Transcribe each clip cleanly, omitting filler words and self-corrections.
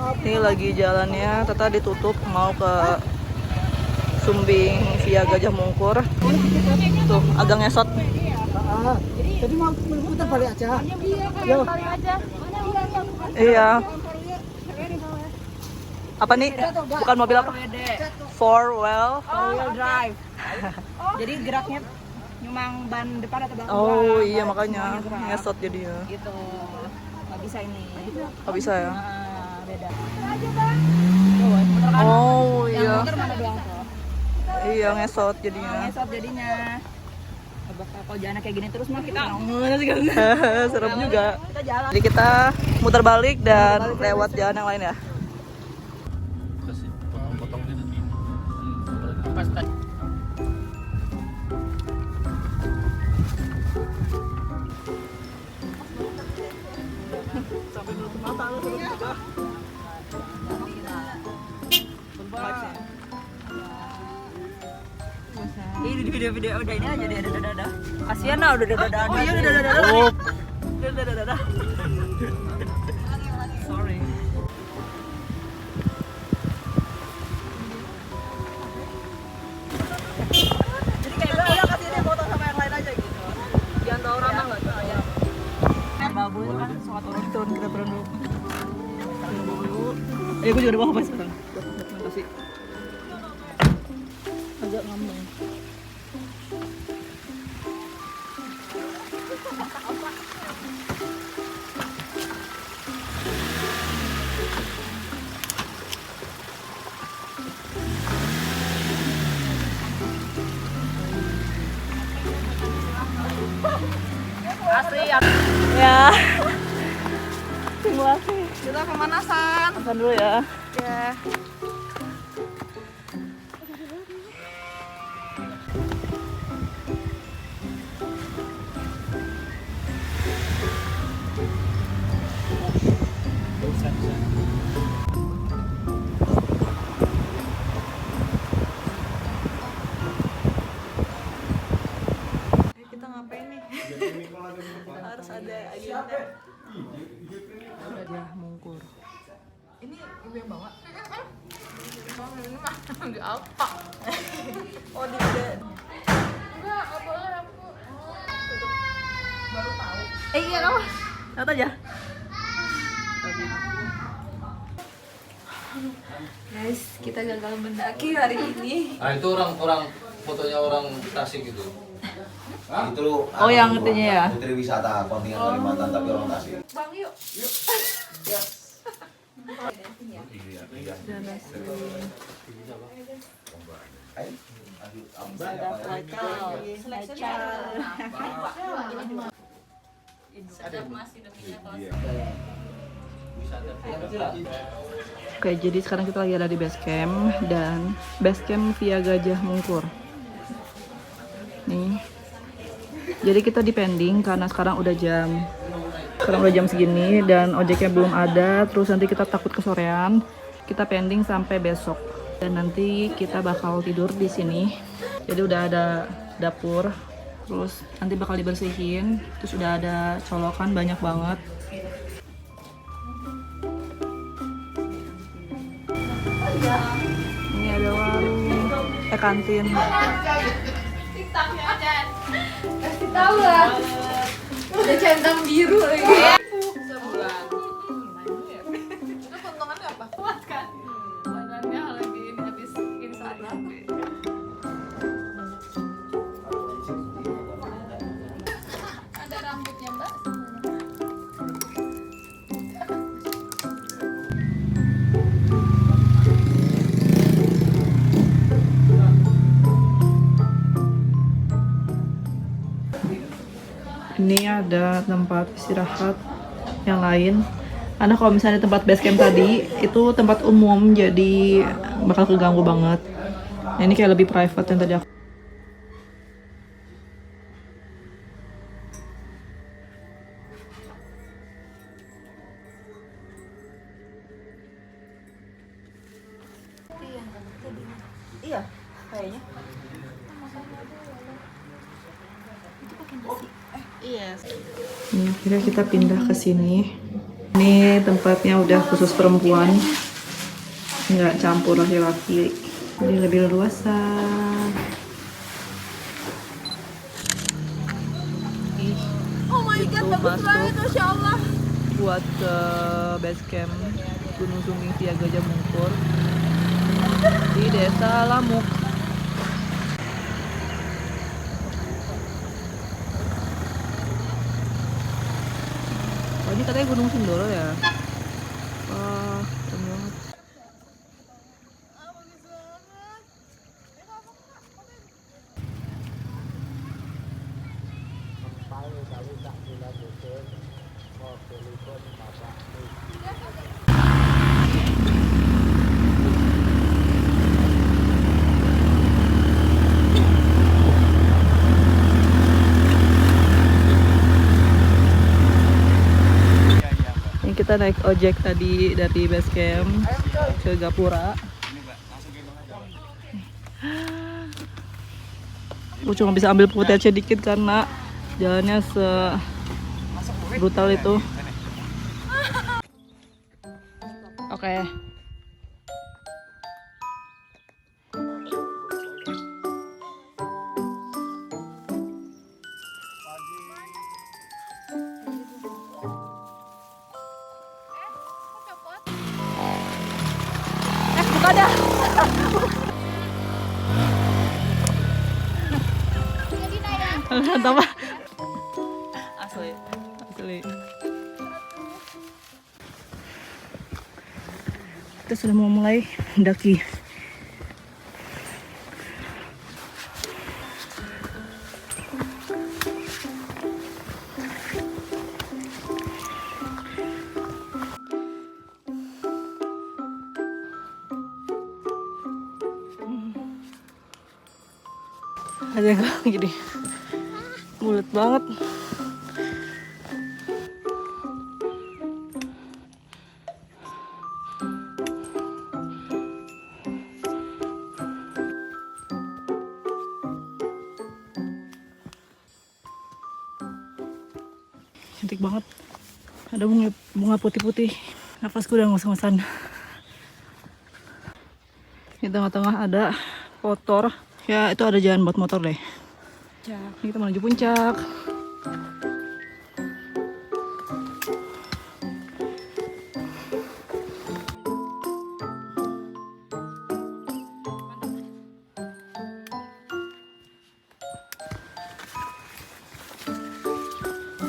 Ini lagi jalannya, Tata ditutup mau ke Sumbing via Gajah Mungkur. Tuh, agak ngesot. Jadi mau putar balik aja. Iya, balik aja. Iya. Apa nih? Bukan mobil apa? Four wheel. Four-wheel drive. Jadi geraknya nyumang ban depan atau belakang. Oh iya makanya ngesot jadinya. Gitu. Nggak bisa ini. Nggak bisa ya? Nah, beda. Oh Yang iya. motor mana doang tuh? Iya ngesot jadinya. Ngesot jadinya. Kalau jalan kayak gini terus mah kita Serem juga. kita jalan. Jadi kita muter balik dan lewat jalan yang lain ya. Kasih potong-potong gitu. Pas tadi. Sampai nutup mata lu terus juga. Ini di video-video udah ini aja deh, ada. Kasihan lah udah ada. Oh iya udah. Oh, Udah. Sorry. Jadi kayak gue udah kasih dia foto sama yang lain aja gitu. Jangan tahu orang nggak tuh ya. Babu itu kan suka turun. Turun kita turun dulu. Turun dulu. Gue juga udah bawa apa sekarang. Terima kasih. Agak ngambang. Asli Ya. Simulasi. kita pemanasan. Makan dulu ya. Ya. Kita ngapain nih? Harus ada agenda. Gajah Mungkur. Ini ibu yang bawa. Ini mah di apa? Oh di ada. Enggak boleh aku. Baru tahu. Iya kamu. Lihat aja. Guys, kita gagal mendaki hari ini. nah itu orang fotonya orang Tasik gitu. Itu lu Oh, yang itunya ya? Putri wisata kontingen Kalimantan tapi orang Tasik. Bang yuk. Oke, jadi sekarang kita lagi ada di base camp dan base camp via Gajah Mungkur. Nih. Jadi kita dipending karena sekarang udah jam segini dan ojeknya belum ada. Terus nanti kita takut kesorean. Kita pending sampai besok dan nanti kita bakal tidur di sini. Jadi udah ada dapur. Terus nanti bakal dibersihin. Terus udah ada colokan banyak banget. Ini ada warung, kantin. TikToknya aja. Kasih tahu lah. Udah centang biru lagi. Sebulan. Itu keuntungannya apa? Kuat kan? Badannya lagi ini habis insani. Ada rambutnya mbak. Ini ada tempat istirahat yang lain. Karena kalau misalnya tempat base camp tadi itu tempat umum, jadi bakal keganggu banget. Nah, ini kayak lebih private yang tadi aku. Iya, kayaknya. Iya. Ini akhirnya kita pindah ke sini. Ini Ini tempatnya udah khusus perempuan, nggak campur laki-laki, jadi lebih luasa. Oh my god, bagus banget, Masya Allah. Buat ke base camp Gunung Sumbing via Gajah Mungkur di Desa Lamuk. Oh, ini katanya Gunung Sindoro ya. Wah, keren banget. Ini kita naik ojek tadi dari base camp ke Gapura. Aku cuma bisa ambil footage dikit karena jalannya brutal itu. Oke. Buka dah. Apa? Asli. Kita sudah mau mulai mendaki. Ada yang gini, bulat banget. Cantik banget. Ada bunga putih-putih. Napasku udah ngos-ngosan. Di tengah-tengah ada kotor. Ya, itu ada jalan buat motor deh. Ini kita menuju puncak.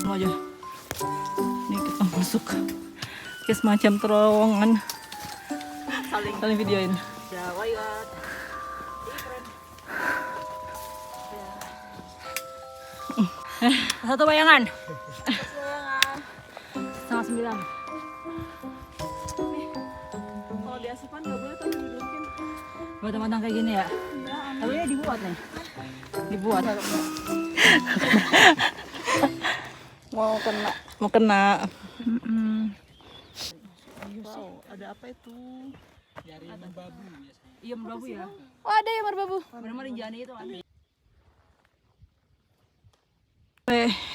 Mau aja. Ini kita masuk ke semacam terowongan. Saling videoin. Satu bayangan. Setengah 9. Kalau di asupan nggak boleh tuh didudukin. Buat matang kayak gini ya? Tapi ini dibuat nih. Dibuat. Mau kena. Wow, ada apa itu? Jari merbabu. Iya, merbabu ya. Oh, ada ya merbabu. Benar-benar rinjani itu kan.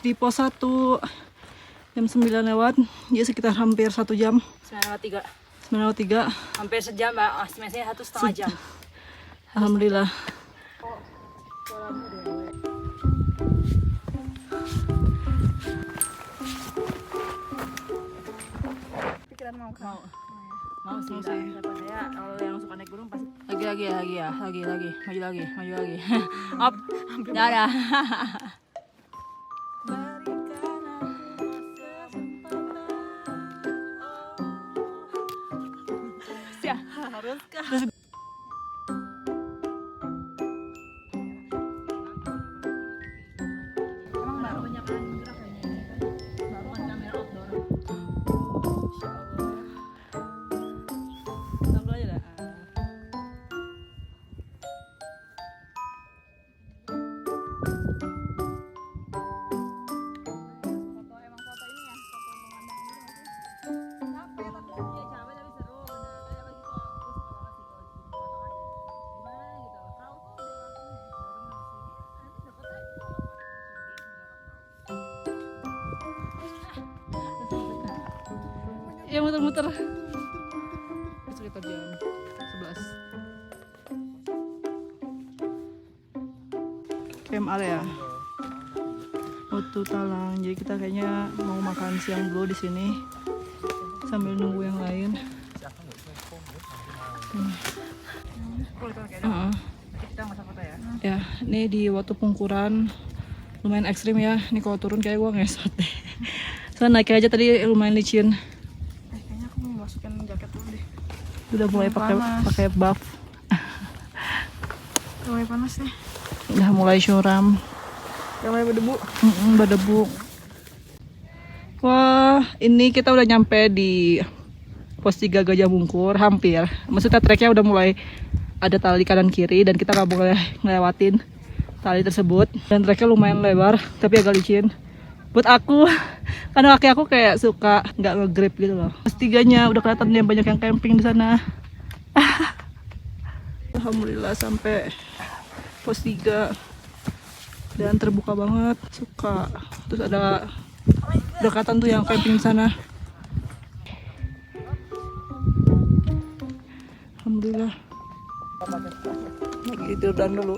Di pos 1 jam 9 lewat, ya sekitar hampir 1 jam. 9:03. 9:03. Hampir sejam, Mbak. Estimasinya 1,5 jam. Alhamdulillah. Pikiran mau kan? Mau sih. Ya, kalau yang suka naik gunung pasti. Lagi. Maju lagi. Up. Dadah. Haruskah? Emang baru banyak kan gerak kayaknya ini kan. Baru kan kamera outdoor. Sambil aja dah. Foto emang foto ini ya, foto pemandangan ini masih. Capek tapi ya capek tapi seru. Bener kayak lagi fokus banget sih muter-muter. Sekitar jam 11. Camp area. Otu Talang. Jadi kita kayaknya mau makan siang dulu di sini sambil nunggu yang lain. Ya, ini di Watu Pungkuran lumayan ekstrim ya. Ini kalau turun kayak gue ngesot deh. Soalnya naik aja tadi lumayan licin. Kayaknya aku mau masukin jaket dulu deh. Udah mulai pakai buff. Mulai panas nih. Udah mulai suram. Udah mulai berdebu. Berdebu. Wah, ini kita udah nyampe di pos 3 Gajah Mungkur, hampir. Maksudnya treknya udah mulai ada tali kanan kiri dan kita nggak boleh ngelewatin tali tersebut. Dan treknya lumayan lebar, tapi agak licin. Buat aku, karena kaki aku kayak suka nggak nge-grip gitu loh. Pos 3-nya udah kelihatan ya banyak yang camping di sana. Alhamdulillah sampai pos 3 dan terbuka banget, suka. Terus ada dekatan tuh yang camping di sana. Alhamdulillah. Lagi tiduran dulu.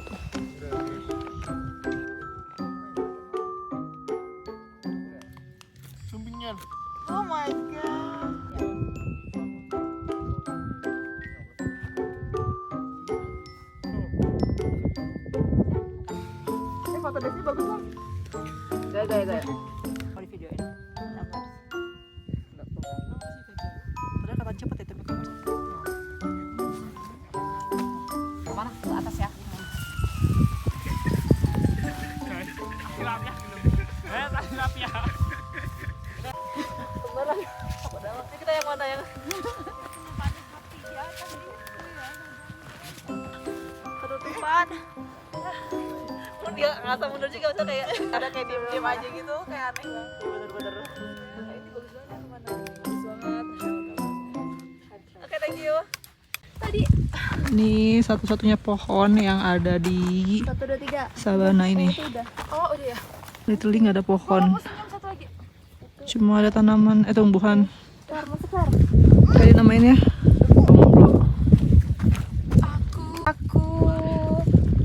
Oh my god. Foto Desi bagus loh. Gaya. Mau di videoin? Padahal kata cepet ya, tapi kamu Mana? Ke atas ya. Ini kita yang mana yang? Ketutupan. Pun dia ngerasa mundur juga, maksudnya kayak ada kayak diem aja gitu, kayak aneh banget. Bener-bener. Ini bagus banget kemana? Bagus banget. Oke, thank you. Tadi. Ini satu-satunya pohon yang ada di 1, 2, 3. sabana ini. Oh udah ya. Literally nggak ada pohon. Senyum satu lagi. Cuma ada tanaman, tumbuhan. Sekar. Kayak dinamain ya. Jomblo. Aku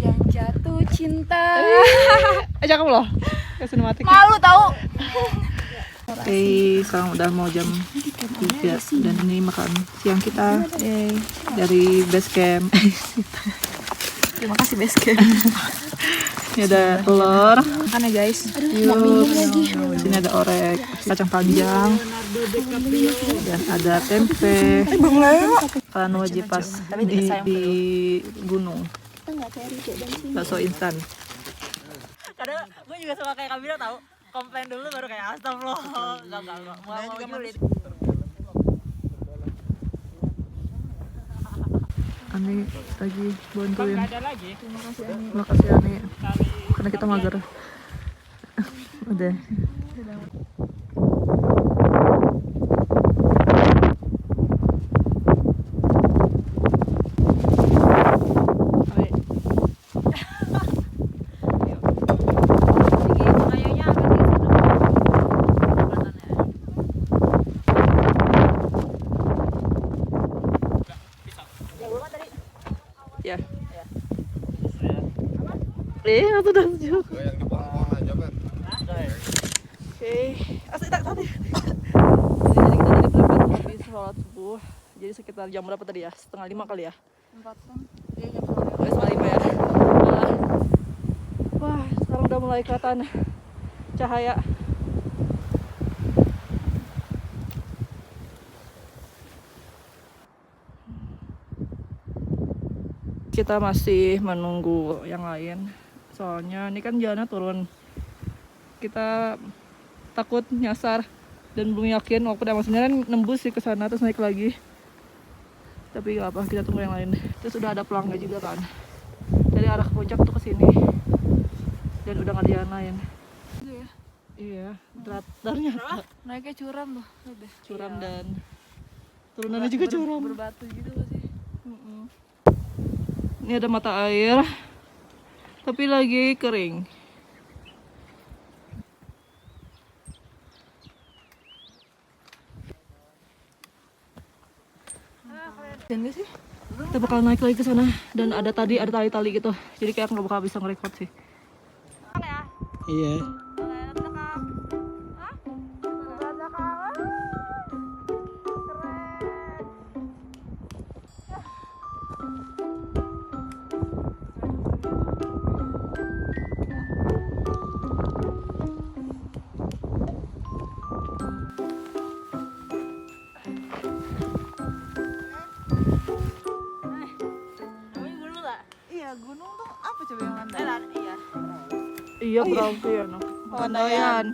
yang jatuh cinta. Cakep loh. Kayak sinematik. Malu tahu. Oke, sekarang udah mau jam 3 dan ini makan siang kita dari base camp. Terima kasih Basecamp. Ini ada telur, Makan ya guys. sini ada orek, kacang panjang, dan ada tempe. Kan wajib pas di gunung. Bakso instan. Kadang gue juga suka kayak Kabira tahu. Komplain dulu baru kayak astagfirullah. Enggak. Mau julid. Ani lagi bantuin. Terima kasih Ani. Karena kita mager. Udah. Ya. Aku udah tujuh. Yang di pohon aja, Ber. Oke. Asik tak tadi. Jadi kita tadi berangkat habis sholat subuh. Jadi sekitar jam berapa tadi ya? 4:30 kali ya? 4-an. Dia jam 5 ya. Wah, sekarang udah mulai kelihatan cahaya. Kita masih menunggu yang lain. Soalnya ini kan jalannya turun. Kita takut nyasar dan belum yakin walaupun emang sebenarnya nembus sih ke sana terus naik lagi. Tapi gak apa, kita tunggu yang lain. Terus udah ada pelangga juga kan. Dari arah puncak tuh ke sini. Dan udah gak ada jalan lain. Iya, datarnya naiknya curam loh. curam dan turunannya juga curam. Berbatu gitu loh sih. Ini ada mata air, tapi lagi kering. Dan sih kita bakal naik lagi ke sana dan ada tali-tali gitu. Jadi kayak nggak bakal bisa nge-record sih. Iya. Iya, gunung tuh apa coba yang landai? Iya. Iya berarti ya. Pemandayan.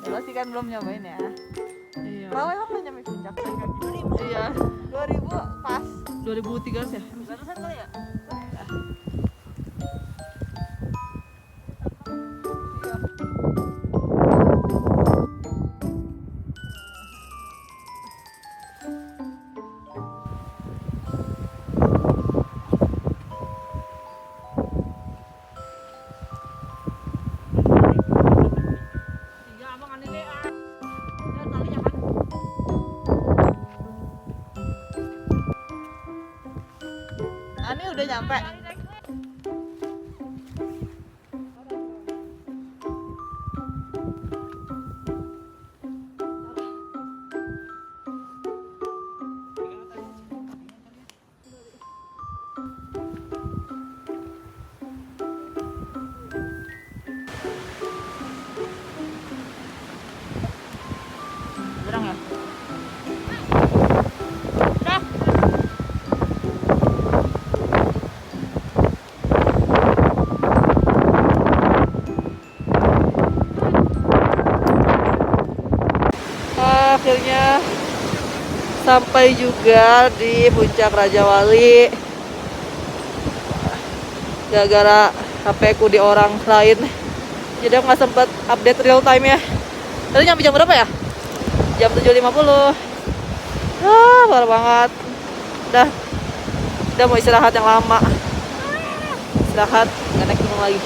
Lo sih kan belum nyobain ya. Iya. Kalau emang udah nyampe puncak. Iya. 2000 pas. 2013 ya. Barusan kali ya? Ani udah nyampe. Berang ya? Akhirnya sampai juga di puncak Raja Wali. Gara-gara HP ku di orang lain, jadi aku nggak sempet update real time ya. Tadi nyampe jam berapa ya? Jam 7.50. Parah banget. Udah mau istirahat yang lama. Istirahat, nggak naik gunung lagi.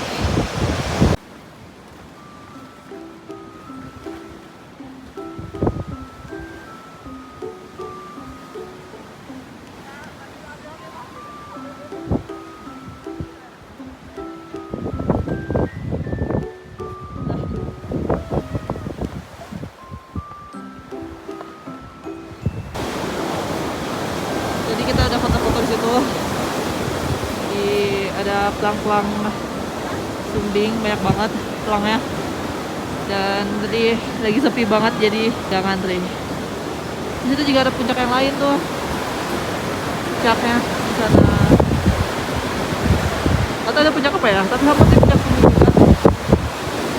Jadi kita ada foto-foto di situ. Ada pelang-pelang sumbing banyak banget pelangnya. Dan tadi lagi sepi banget jadi gak ngantri. Di situ juga ada puncak yang lain tuh. Puncaknya di sana. Atau ada puncak apa ya? Tapi sama sih puncak sumbing juga.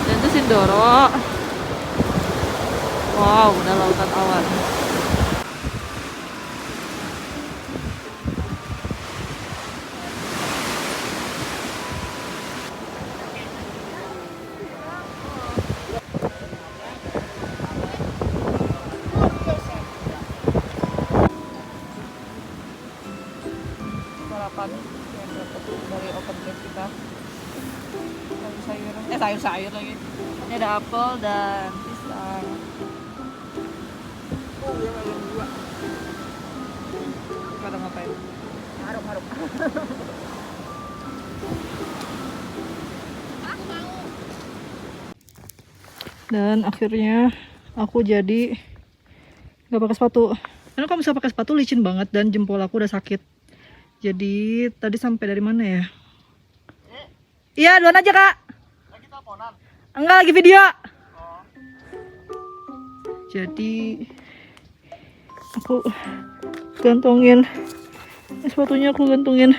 Dan itu Sindoro. Wow, udah lautan awan. Sarapan yang dapat dari open place kita. Sayur-sayur lagi. Ini ada apel dan pisang. Oh, ya belum juga. Pada ngapain? Harap-harap. Dan akhirnya aku jadi nggak pakai sepatu. Karena kalau misalnya pakai sepatu licin banget dan jempol aku udah sakit. Jadi tadi sampai dari mana ya? Iya, duluan aja kak. Lagi teleponan. Enggak, lagi video. Jadi aku gantungin sepatunya, aku gantungin